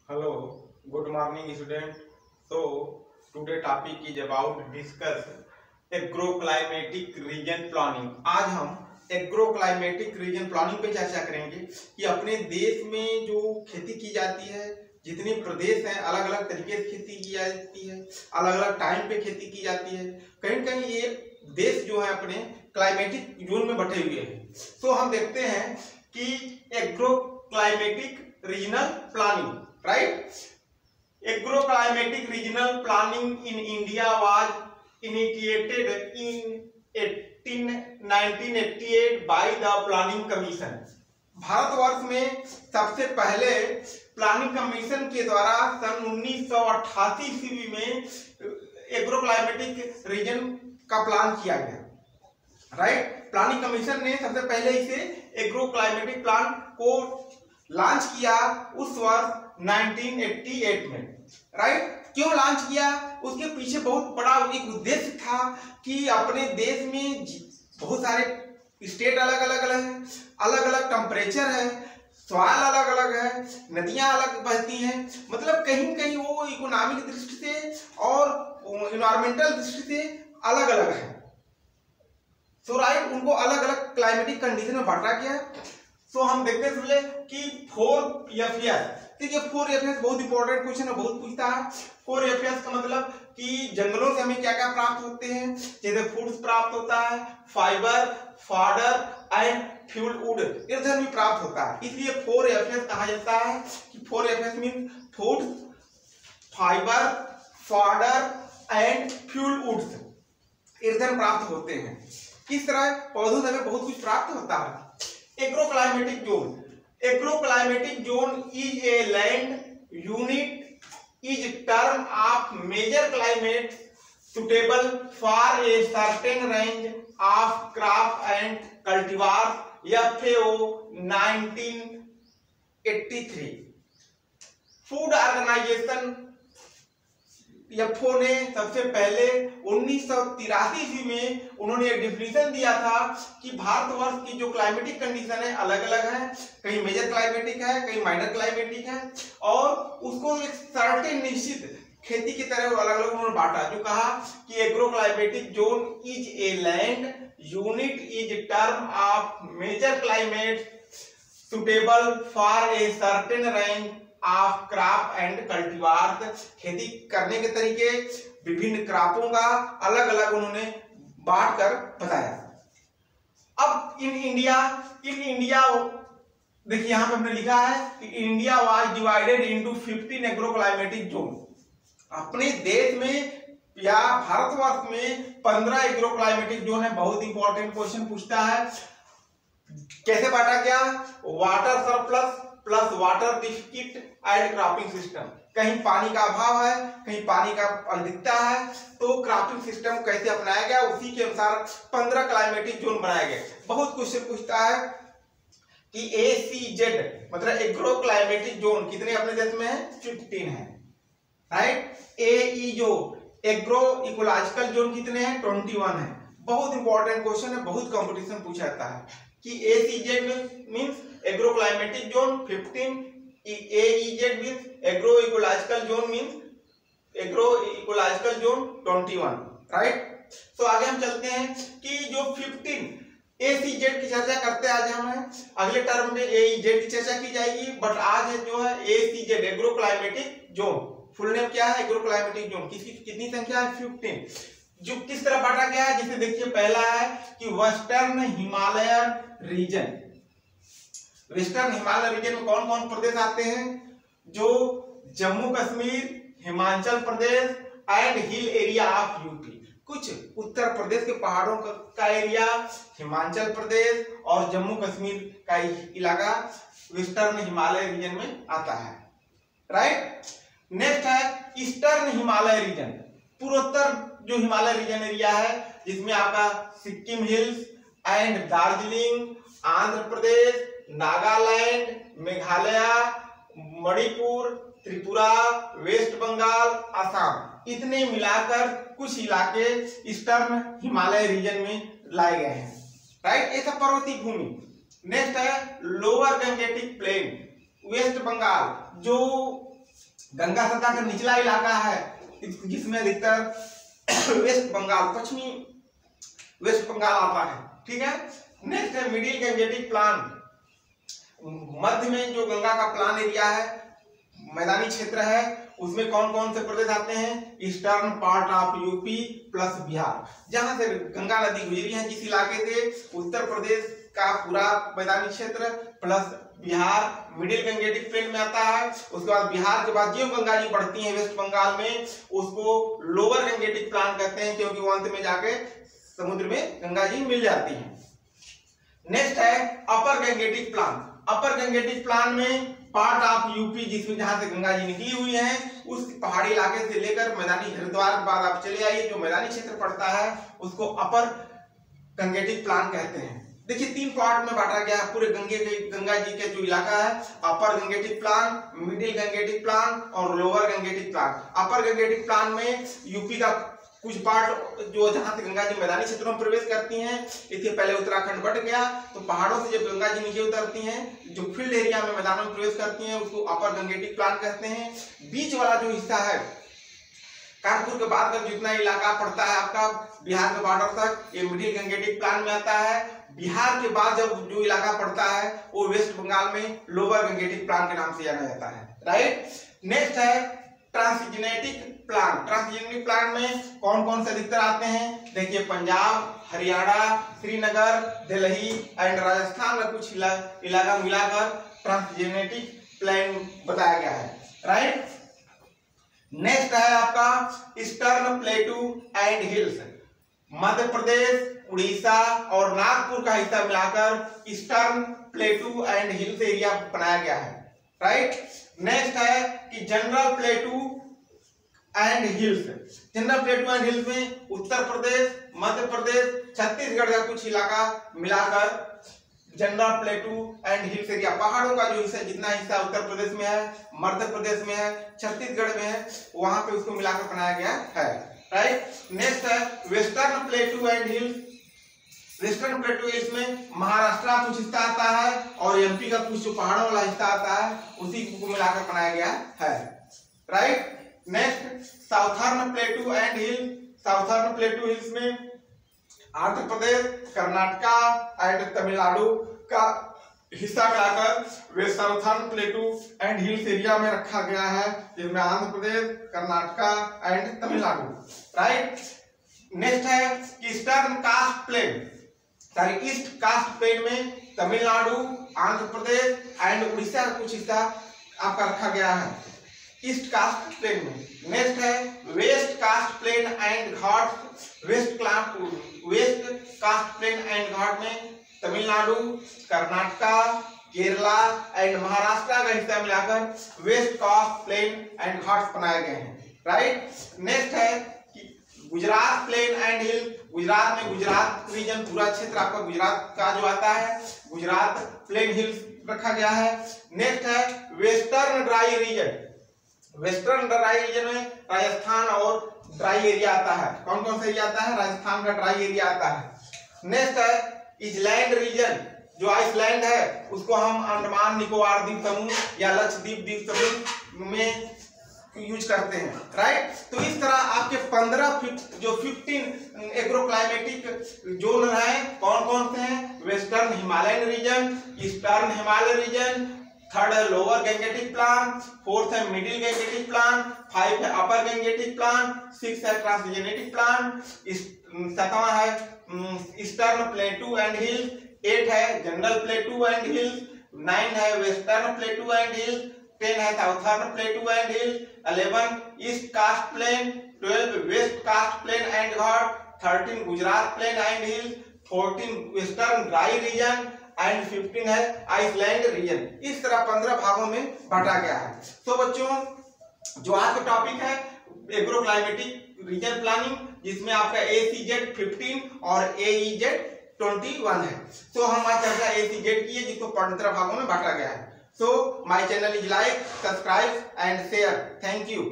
Hello, good morning student. So today topic is about discuss agroclimatic region planning. आज हम agroclimatic region planning पे चर्चा करेंगे कि अपने देश में जो खेती की जाती है, जितने प्रदेश हैं अलग अलग तरीके से खेती की जाती है, अलग अलग टाइम पे खेती की जाती है। कहीं कहीं ये देश जो है अपने क्लाइमेटिक जोन में बटे हुए हैं। तो हम देखते हैं कि agroclimatic regional planning, right? Agroclimatic regional planning in India was initiated in 1988 by the planning commission. Bharatvarsh में सबसे पहले प्लानिंग कमीशन के द्वारा सन 1988 ईस्वी में एग्रोक्लाइमेटिक रीजन का प्लान किया गया, राइट? प्लानिंग कमीशन ने सबसे पहले इसे एग्रोक्लाइमेटिक प्लान को लॉन्च किया उस वर्ष 1988 में, राइट? क्यों लॉन्च किया? उसके पीछे बहुत बड़ा एक उद्देश्य था कि अपने देश में बहुत सारे स्टेट अलग अलग है, अलग अलग टेम्परेचर है, सॉइल अलग अलग है, नदियां अलग बहती हैं, मतलब कहीं कहीं वो इकोनॉमिक दृष्टि से और इन्वायरमेंटल दृष्टि से अलग अलग है। सो राइट, उनको अलग अलग क्लाइमेटिक कंडीशन में बांटा गया। सो हम देखते हैं कि 4Fs, देखिए 4Fs बहुत इंपॉर्टेंट क्वेश्चन है, बहुत पूछता है। 4Fs का मतलब कि जंगलों से हमें क्या क्या प्राप्त होते हैं, जैसे फूड्स प्राप्त होता है, fibre, fodder and fuel wood, ईंधन भी प्राप्त होता है। इसलिए 4Fs कहा जाता है कि 4Fs mean foods, fibre, fodder and fuel woods, ईंधन प्राप्त होते हैं। इस तरह पौधों से हमें बहुत कुछ प्राप्त होता है। Agroclimatic zone, agroclimatic zone is a land unit is term of major climate suitable for a certain range of crop and cultivars, FAO 1983। Food organisation FAO ने सबसे पहले 1983 ईस्वी में उन्होंने एक डिफिनीशन दिया था कि भारतवर्ष की जो क्लाइमेटिक कंडीशन है अलग अलग है, कहीं मेजर क्लाइमेटिक है, कहीं माइनर क्लाइमेटिक है, और उसको एक सर्टेन निश्चित खेती की तरह अलग अलग उन्होंने बांटा, जो कहा कि agroclimatic zone is a land unit is term of major climate suitable for a certain range of crop and cultivars. खेती करने के तरीके, विभिन्न क्रॉपों का अलग अलग उन्होंने बांट कर बताया। अब इन इंडिया देखिए यहां पे हमने लिखा है कि India was divided into 15 agroclimatic zone. अपने देश में या भारतवर्ष में 15 एग्रोक्लाइमेटिक जोन है। बहुत इंपॉर्टेंट क्वेश्चन पूछता है, कैसे बांटा गया? Water surplus plus water deficit and cropping system. कहीं पानी का अभाव है, कहीं पानी का अधिकता है, तो क्रॉपिंग सिस्टम कैसे अपनाया गया, उसी के अनुसार 15 क्लाइमेटिक जोन बनाए गए। बहुत क्वेश्चन पूछता है कि ACZ मतलब एग्रो क्लाइमेटिक जोन कितने अपने देश में है? 15 है, राइट? AE जो एग्रो इकोलॉजिकल जोन कितने हैं? 21 है। बहुत इंपॉर्टेंट क्वेश्चन है, बहुत कंपटीशन पूछा जाता है कि ACZ means agro climatic zone 15, AEZ means agro ecological zone means agro ecological zone 21, right? तो आगे हम चलते हैं कि जो 15 ACZ की चर्चा करते हैं आज हम। अगले टर्म में AEZ की चर्चा की जाएगी, बट आज जो है ACZ agro climatic zone. Full name क्या है? Agro climatic zone. कितनी संख्या है? 15। जो किस तरह बांटा गया है, जैसे देखिए पहला है कि western Himalayan region. Western Himalaya region में कौन कौन प्रदेश आते हैं? जो Jammu Kashmir, Himachal Pradesh and hill area of UP. कुछ उत्तर प्रदेश के पहाड़ों का एरिया, हिमाचल प्रदेश और जम्मू कश्मीर का इलाका वेस्टर्न हिमालय रीजन में आता है, राइट? नेक्स्ट है ईस्टर्न हिमालय रीजन, पूर्वोत्तर जो हिमालय रीजन एरिया है, जिसमें आपका Sikkim hills and Darjeeling, Andhra Pradesh, Nagaland, Meghalaya, Manipur, Tripura, West Bengal, Assam, इतने मिलाकर कुछ इलाके ईस्टर्न हिमालय रीजन में लाए गए हैं, राइट? ये सब पर्वतीय भूमि। नेक्स्ट है lower Gangetic plain, West Bengal, जो गंगा सतह का निचला इलाका है जिसमें अधिकतर वेस्ट बंगाल, पश्चिमी वेस्ट बंगाल आता है। ठीक है। नेक्स्ट है मिडिल गंगेटिक प्लान। मध्य में जो गंगा का प्लान एरिया है, मैदानी क्षेत्र है, उसमें कौन कौन से प्रदेश आते हैं? Eastern part of UP plus Bihar, जहां से गंगा नदी गुजरी है जिस इलाके से, उत्तर प्रदेश का पूरा मैदानी क्षेत्र plus Bihar middle Gangetic plain में आता है। उसके बाद बिहार के बाद जो गंगा जी बढ़ती है वेस्ट बंगाल में, उसको लोअर गंगेटिक प्लान कहते हैं, क्योंकि वो अंत में जाके समुद्र में गंगा जी मिल जाती है। नेक्स्ट है upper Gangetic plain. Upper Gangetic plain में पार्ट ऑफ यूपी, जिसमें जहां से गंगा जी निकली हुई है, उस पहाड़ी इलाके से लेकर मैदानी हरिद्वार के बाद आप चले आइए, जो मैदानी क्षेत्र पड़ता है उसको अपर गंगेटिक प्लान कहते हैं। देखिए 3 पार्ट में बांटा गया है पूरे गंगा जी के जो इलाका है, upper Gangetic plain, middle Gangetic plain और lower Gangetic plain. Upper Gangetic plain में यूपी का कुछ पार्ट जो जहां से गंगा जी मैदानी क्षेत्रों में प्रवेश करती हैं, इससे पहले उत्तराखंड बट गया, तो पहाड़ों से जब गंगा जी नीचे उतरती हैं, जो फील्ड एरिया में मैदानों में प्रवेश करती हैं, उसको अपर गंगेटिक प्लान कहते हैं। बीच वाला जो हिस्सा है, कानपुर के बाद का जितना इलाका पड़ता है आपका बिहार के बॉर्डर तक, ये मिडिल गंगेटिक प्लान में आता है। बिहार के बाद जब जो इलाका पड़ता है वो वेस्ट बंगाल में लोअर गंगेटिक प्लान के नाम से जाना जाता है। राइट। नेक्स्ट है ट्रांसजेनेटिक प्लान। ट्रांसजेनेटिक प्लान में कौन कौन से अधिकतर आते हैं? देखिए पंजाब, हरियाणा, श्रीनगर, दिल्ली एंड राजस्थान का कुछ इलाका मिलाकर ट्रांसजेनेटिक प्लान बताया गया है। राइट। नेक्स्ट है आपका eastern प्लेटू and hills. Madhya Pradesh, Orissa और नागपुर का हिस्सा मिलाकर ईस्टर्न प्लेटू एंड हिल्स एरिया बनाया गया है। राइट। नेक्स्ट है कि general प्लेटू and hills. General प्लेटू and hills में उत्तर प्रदेश, मध्य प्रदेश, छत्तीसगढ़ का कुछ इलाका मिलाकर जनरल प्लेटू एंड हिल्स एरिया, पहाड़ों का जो हिस्सा, जितना हिस्सा उत्तर प्रदेश में है, मध्य प्रदेश में है, छत्तीसगढ़ में है, वहां पे उसको मिलाकर बनाया गया है। राइट। नेक्स्ट है western प्लेटू and hills. Western प्लेटू hills में महाराष्ट्र का कुछ हिस्सा आता है और एमपी का कुछ जो पहाड़ों वाला हिस्सा आता है, उसी को मिलाकर बनाया गया है। Right. Next southern plateau and hills. Southern plateau hills में आंध्र प्रदेश, कर्नाटका एंड तमिलनाडु का हिस्सा मिलाकर वे southern plateau and hills area में रखा गया है, जिसमें Andhra Pradesh, Karnataka and Tamil Nadu. Right. Next है eastern coast plain. Sorry east coast plain में तमिलनाडु, आंध्र प्रदेश एंड उड़ीसा का कुछ हिस्सा आपका रखा गया है ईस्ट कास्ट प्लेन में। नेक्स्ट है west coast plain and ghat. West coast plain and ghat में तमिलनाडु, कर्नाटका, केरला एंड महाराष्ट्र का हिस्सा मिलाकर west coast plain and ghats बनाए गए हैं। राइट। नेक्स्ट है कि Gujarat plain and hill. Gujarat में गुजरात रीजन, पूरा क्षेत्र आपका गुजरात का जो आता है, गुजरात प्लेन हिल्स रखा गया है। नेक्स्ट है western dry reason. Western dry reason में राजस्थान और ड्राई एरिया आता है। कौन कौन सा एरिया आता है? राजस्थान का ड्राई एरिया आता है। नेक्स्ट है आइसलैंड रीजन। जो आइसलैंड है उसको हम अंडमान निकोबार द्वीप समूह या लक्षद्वीप द्वीप समूह में यूज करते हैं। राइट। तो इस तरह आपके 15 एग्रोक्लाइमेटिक जोन है, कौन कौन से हैं? Western Himalayan region, eastern Himalaya region, third है लोअर गंगेटिक प्लान, फोर्थ है मिडिल गंगेटिक प्लान, 5 है अपर गंगेटिक प्लान, 6 है ट्रांसजेनेटिक प्लान, 7वां है ईस्टर्न प्लेटू एंड हिल्स, 8 है जनरल प्लेटू एंड हिल्स, 9 है वेस्टर्न प्लेटू एंड हिल्स, 10 है southern plateau and hills, 11 east coast plain, 12 west coast plain and ghat, 13 Gujarat plain and hills, 14 western dry region and 15 है Iceland reason. इस तरह 15 भागों में बांटा गया है। तो बच्चों जो आज का टॉपिक है एग्रोक्लाइमेटिक रीजन प्लानिंग, जिसमें आपका ACZ 15 और AEZ 21 है। तो हम आज चर्चा ACZ की है, जिसको 15 भागों में बांटा गया है। So my channel is like, subscribe and share. Thank you.